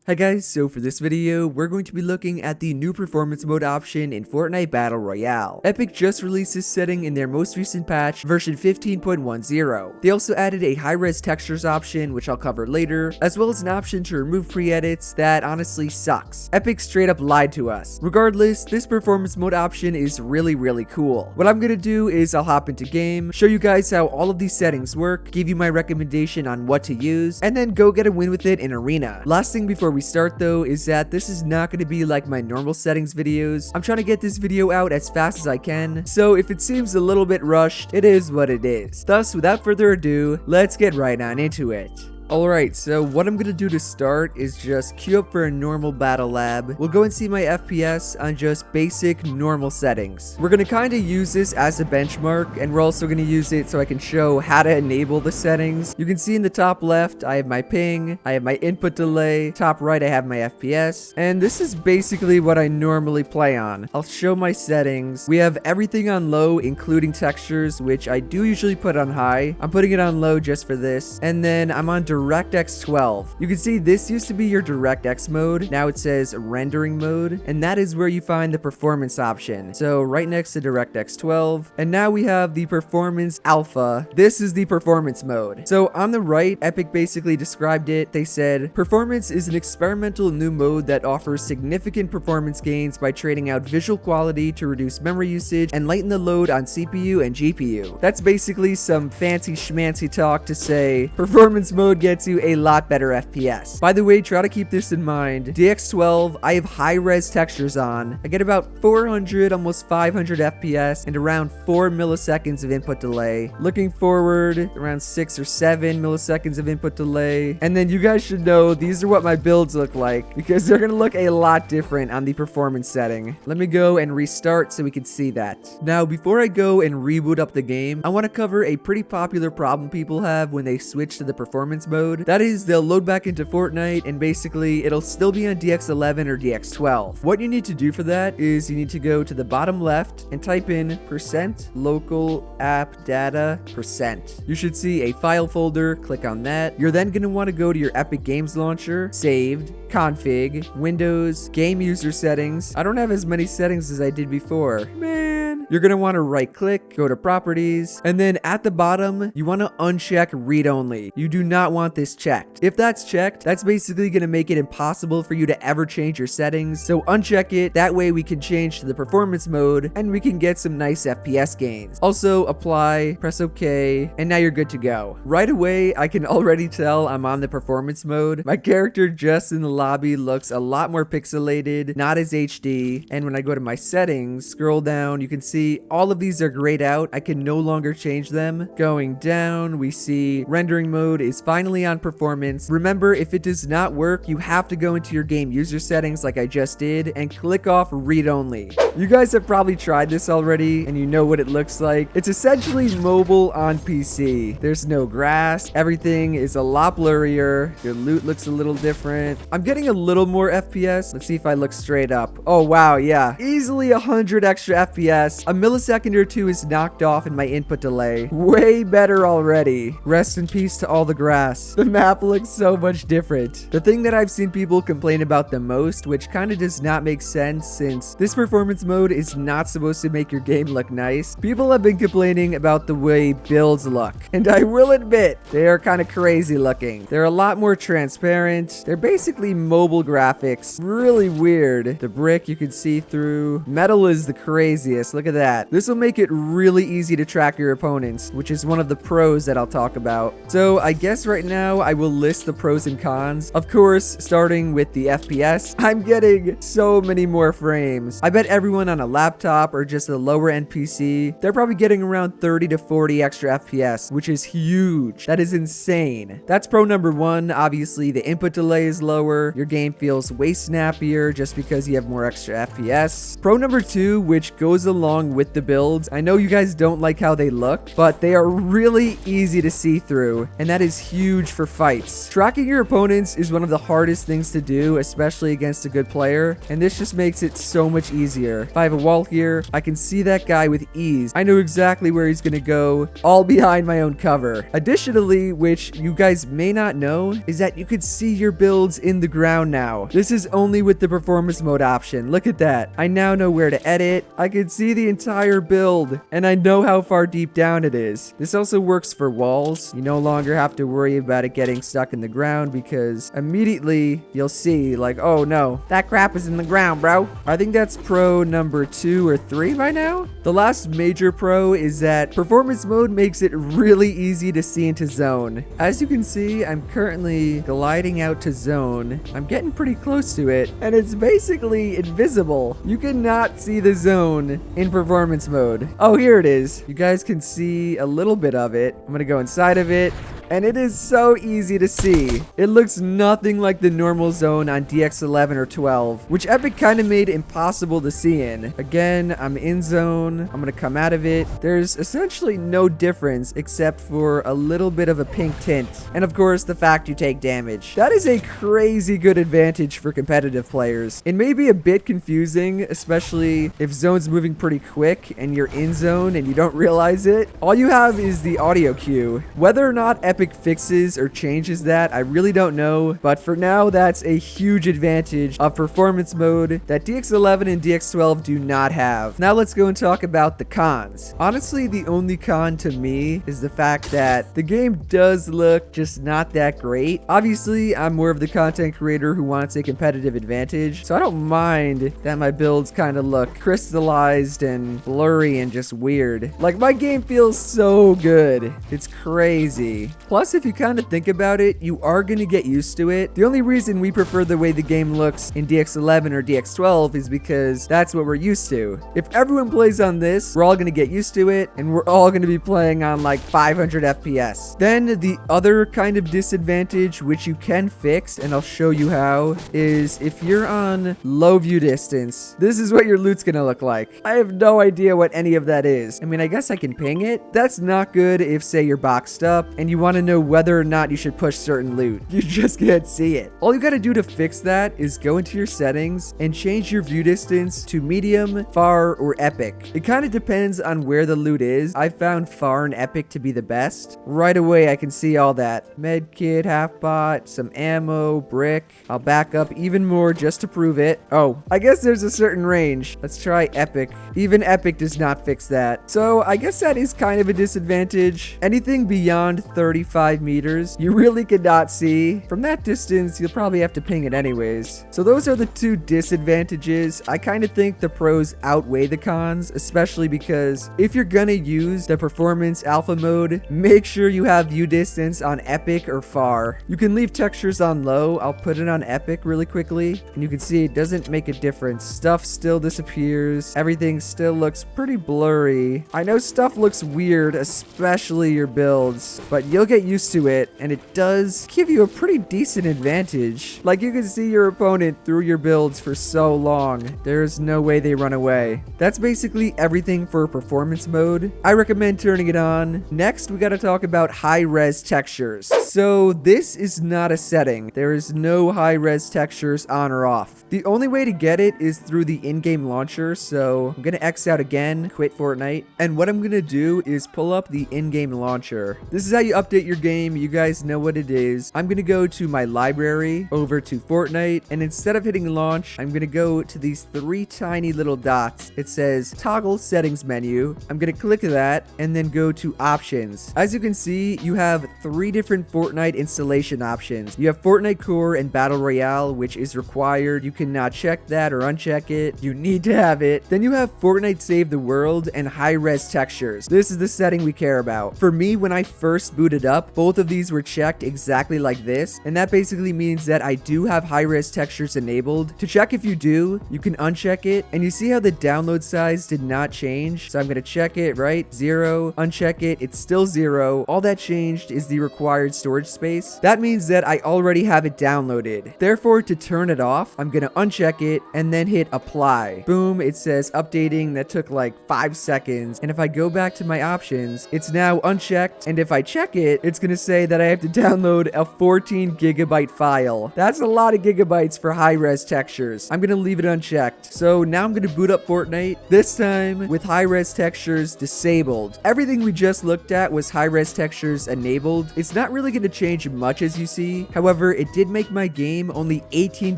Hi guys, so for this video, we're going to be looking at the new performance mode option in Fortnite Battle Royale. Epic just released this setting in their most recent patch, version 15.10. They also added a high-res textures option, which I'll cover later, as well as an option to remove pre-edits that honestly sucks. Epic straight up lied to us. Regardless, this performance mode option is really cool. What I'm gonna do is I'll hop into game, show you guys how all of these settings work, give you my recommendation on what to use, and then go get a win with it in Arena. Last thing before we start though is that this is not going to be like my normal settings videos. I'm trying to get this video out as fast as I can, so if it seems a little bit rushed, it is what it is. Thus, without further ado, let's get right on into it. Alright, so what I'm gonna do to start is just queue up for a normal battle lab. We'll go and see my FPS on just basic normal settings. We're gonna kind of use this as a benchmark, and we're also gonna use it so I can show how to enable the settings. You can see in the top left, I have my ping, I have my input delay, top right I have my FPS, and this is basically what I normally play on. I'll show my settings. We have everything on low, including textures, which I do usually put on high. I'm putting it on low just for this, and then I'm on DirectX 12. You can see this used to be your DirectX mode. Now it says rendering mode, and that is where you find the performance option. So right next to DirectX 12, and now we have the performance alpha. This is the performance mode. So on the right, Epic basically described it. They said, performance is an experimental new mode that offers significant performance gains by trading out visual quality to reduce memory usage and lighten the load on CPU and GPU. That's basically some fancy schmancy talk to say performance mode gets you a lot better FPS. By the way, try to keep this in mind. DX12, I have high-res textures on. I get about 400, almost 500 FPS and around 4 milliseconds of input delay. Looking forward, around 6 or 7 milliseconds of input delay. And then you guys should know these are what my builds look like, because they're gonna look a lot different on the performance setting. Let me go and restart so we can see that. Now, before I go and reboot up the game, I want to cover a pretty popular problem people have when they switch to the performance mode. That is, they'll load back into Fortnite and basically it'll still be on DX11 or DX12. What you need to do for that is you need to go to the bottom left and type in %local app data %. You should see a file folder, click on that. You're then going to want to go to your Epic Games Launcher, saved, config, Windows, game user settings. I don't have as many settings as I did before. Man. You're going to want to right click, go to properties, and then at the bottom, you want to uncheck read only. You do not want this checked. If that's checked, that's basically going to make it impossible for you to ever change your settings. So uncheck it. That way we can change to the performance mode and we can get some nice FPS gains. Also apply, press OK, and now you're good to go. Right away, I can already tell I'm on the performance mode. My character just in the lobby looks a lot more pixelated, not as HD. And when I go to my settings, scroll down, you can see all of these are grayed out. I can no longer change them. Going down, we see rendering mode is finally on performance. Remember, if it does not work, you have to go into your game user settings like I just did and click off read only. You guys have probably tried this already and you know what it looks like. It's essentially mobile on PC. There's no grass. Everything is a lot blurrier. Your loot looks a little different. I'm getting a little more FPS. Let's see if I look straight up. Oh wow, yeah. Easily 100 extra FPS. A millisecond or two is knocked off in my input delay. Way better already. Rest in peace to all the grass. The map looks so much different. The thing that I've seen people complain about the most, which kind of does not make sense since this performance mode is not supposed to make your game look nice. People have been complaining about the way builds look. And I will admit, they are kind of crazy looking. They're a lot more transparent. They're basically mobile graphics. Really weird. The brick you can see through. Metal is the craziest. Look at that. This will make it really easy to track your opponents, which is one of the pros that I'll talk about. So I guess right now I will list the pros and cons. Of course, starting with the FPS, I'm getting so many more frames. I bet everyone on a laptop or just a lower end PC, they're probably getting around 30 to 40 extra FPS, which is huge. That is insane. That's pro number one. Obviously, the input delay is lower. Your game feels way snappier just because you have more extra FPS. Pro number two, which goes along along with the builds. I know you guys don't like how they look, but they are really easy to see through, and that is huge for fights. Tracking your opponents is one of the hardest things to do, especially against a good player, and this just makes it so much easier. If I have a wall here, I can see that guy with ease. I know exactly where he's gonna go, all behind my own cover. Additionally, which you guys may not know, is that you could see your builds in the ground now. This is only with the performance mode option. Look at that. I now know where to edit. I can see the entire build, and I know how far deep down it is. This also works for walls. You no longer have to worry about it getting stuck in the ground because immediately you'll see like, oh no, that crap is in the ground, bro. I think that's pro number 2 or 3 by now. The last major pro is that performance mode makes it really easy to see into zone. As you can see, I'm currently gliding out to zone. I'm getting pretty close to it, and it's basically invisible. You cannot see the zone in performance mode. Oh, here it is. You guys can see a little bit of it. I'm gonna go inside of it, and it is so easy to see. It looks nothing like the normal zone on DX11 or 12, which Epic kind of made impossible to see in. Again, I'm in zone. I'm gonna come out of it. There's essentially no difference except for a little bit of a pink tint, and of course the fact you take damage. That is a crazy good advantage for competitive players. It may be a bit confusing, especially if zone's moving pretty quick and you're in zone and you don't realize it. All you have is the audio cue. Whether or not Epic fixes or changes that, I really don't know, but for now that's a huge advantage of performance mode that DX11 and DX12 do not have. Now let's go and talk about the cons. Honestly, the only con to me is the fact that the game does look just not that great. Obviously, I'm more of the content creator who wants a competitive advantage, so I don't mind that my builds kind of look crystallized and blurry and just weird. Like, my game feels so good. It's crazy. Plus, if you kind of think about it, you are going to get used to it. The only reason we prefer the way the game looks in DX11 or DX12 is because that's what we're used to. If everyone plays on this, we're all going to get used to it, and we're all going to be playing on like 500 FPS. Then the other kind of disadvantage, which you can fix, and I'll show you how, is if you're on low view distance, this is what your loot's going to look like. I have no idea what any of that is. I mean, I guess I can ping it. That's not good if, say, you're boxed up and you want to know whether or not you should push certain loot. You just can't see it. All you got to do to fix that is go into your settings and change your view distance to medium, far, or epic. It kind of depends on where the loot is. I found far and epic to be the best. Right away, I can see all that. Med kit, half bot, some ammo, brick. I'll back up even more just to prove it. Oh, I guess there's a certain range. Let's try epic. Even epic does not fix that. So I guess that is kind of a disadvantage. Anything beyond 35 meters, you really could not see. From that distance, you'll probably have to ping it anyways. So those are the two disadvantages. I kind of think the pros outweigh the cons, especially because if you're gonna use the performance alpha mode, make sure you have view distance on epic or far. You can leave textures on low. I'll put it on epic really quickly, and you can see it doesn't make a difference. Stuff still disappears. Everything still looks pretty blurry. I know stuff looks weird, especially your builds, but you'll get used to it, and it does give you a pretty decent advantage. Like, you can see your opponent through your builds for so long. There's no way they run away. That's basically everything for performance mode. I recommend turning it on. Next, we gotta talk about high-res textures. So this is not a setting. There is no high-res textures on or off. The only way to get it is through the in-game launcher, so I'm gonna X out again, quit Fortnite, and what I'm gonna do is pull up the in-game launcher. This is how you update your game. You guys know what it is. I'm gonna go to my library, over to Fortnite, and instead of hitting launch, I'm gonna go to these 3 tiny little dots. It says toggle settings menu. I'm gonna click that and then go to options. As you can see, you have 3 different Fortnite installation options. You have Fortnite Core and Battle Royale, which is required. You cannot check that or uncheck it. You need to have it. Then you have Fortnite Save the World and high-res textures. This is the setting we care about. For me, when I first booted up, up, both of these were checked exactly like this, and that basically means that I do have high-res textures enabled. To check if you do, you can uncheck it, and you see how the download size did not change. So I'm gonna check it, right? 0, uncheck it, it's still 0. All that changed is the required storage space. That means that I already have it downloaded. Therefore, to turn it off, I'm gonna uncheck it and then hit apply. Boom, it says updating. That took like 5 seconds. And if I go back to my options, it's now unchecked. And if I check it, it's gonna say that I have to download a 14 gigabyte file. That's a lot of gigabytes for high-res textures. I'm gonna leave it unchecked. So now I'm gonna boot up Fortnite, this time with high-res textures disabled. Everything we just looked at was high-res textures enabled. It's not really gonna change much as you see. However, it did make my game only 18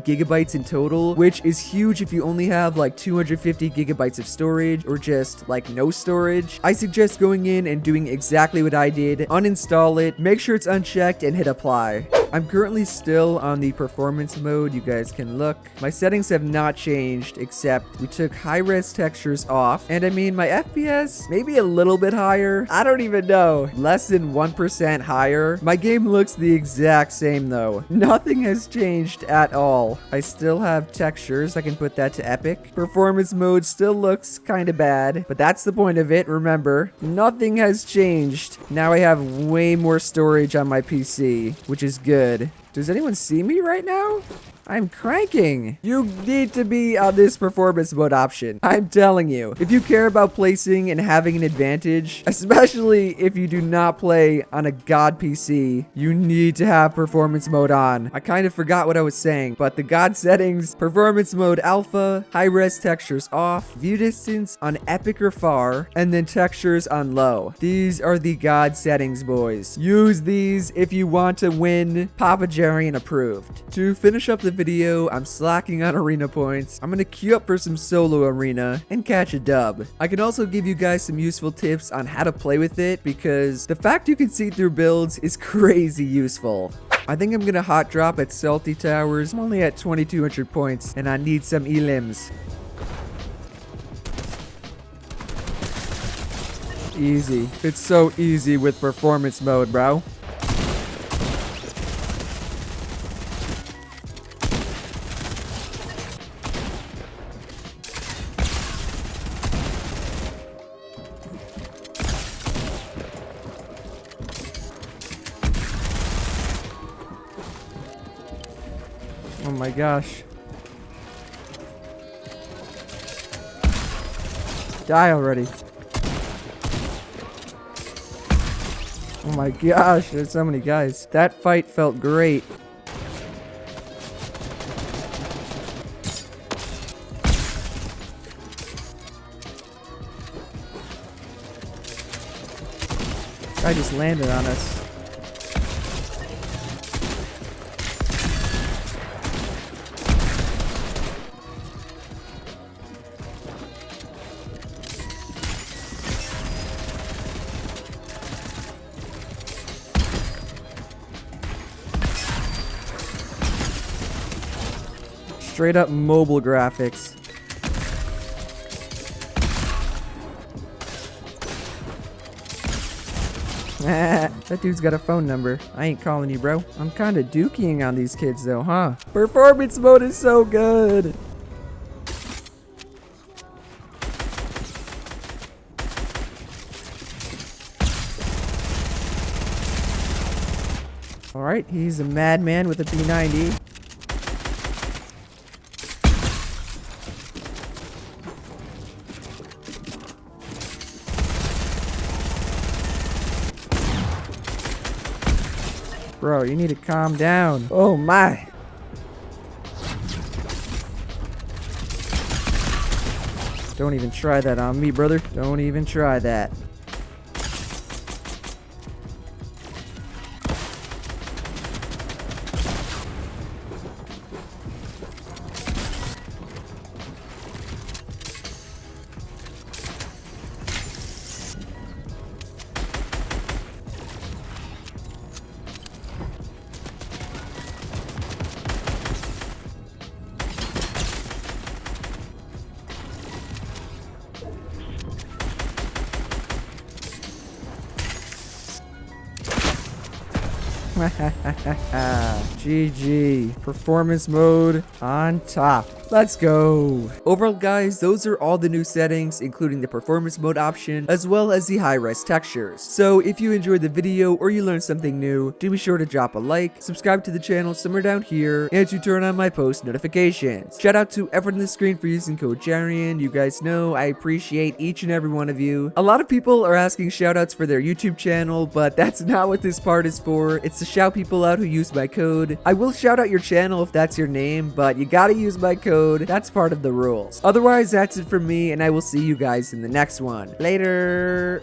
gigabytes in total, which is huge if you only have like 250 gigabytes of storage or just like no storage. I suggest going in and doing exactly what I did. Uninstall it, make sure it's unchecked, and hit apply. I'm currently still on the performance mode. You guys can look. My settings have not changed, except we took high-res textures off. And I mean, my FPS, maybe a little bit higher. I don't even know. Less than 1% higher. My game looks the exact same though. Nothing has changed at all. I still have textures. I can put that to epic. Performance mode still looks kind of bad, but that's the point of it. Remember, nothing has changed. Now I have way more storage on my PC, which is good. Does anyone see me right now? I'm cranking. You need to be on this performance mode option. I'm telling you, if you care about placing and having an advantage, especially if you do not play on a God PC, you need to have performance mode on. I kind of forgot what I was saying, but the God settings, performance mode alpha, high-res textures off, view distance on epic or far, and then textures on low. These are the God settings, boys. Use these if you want to win. itsJerian approved. To finish up the video, I'm slacking on arena points. I'm gonna queue up for some solo arena and catch a dub. I can also give you guys some useful tips on how to play with it, because the fact you can see through builds is crazy useful. I think I'm gonna hot drop at Salty Towers. I'm only at 2200 points and I need some elims. Easy. It's so easy with performance mode, bro. Oh my gosh. Die already. Oh my gosh, there's so many guys. That fight felt great. Guy just landed on us. Straight up mobile graphics. That dude's got a phone number. I ain't calling you, bro. I'm kinda dookying on these kids though, huh? Performance mode is so good. Alright, he's a madman with a P90. Bro, you need to calm down. Oh my. Don't even try that on me, brother. Don't even try that. GG. Performance mode on top. Let's go. Overall, guys, those are all the new settings, including the performance mode option, as well as the high-res textures. So if you enjoyed the video or you learned something new, do be sure to drop a like, subscribe to the channel somewhere down here, and to turn on my post notifications. Shout out to everyone on the screen for using code JERIan. You guys know I appreciate each and every one of you. A lot of people are asking shoutouts for their YouTube channel, but that's not what this part is for. It's to shout people out who use my code. I will shout out your channel if that's your name, but you gotta use my code. That's part of the rules. Otherwise, that's it from me, and I will see you guys in the next one. Later.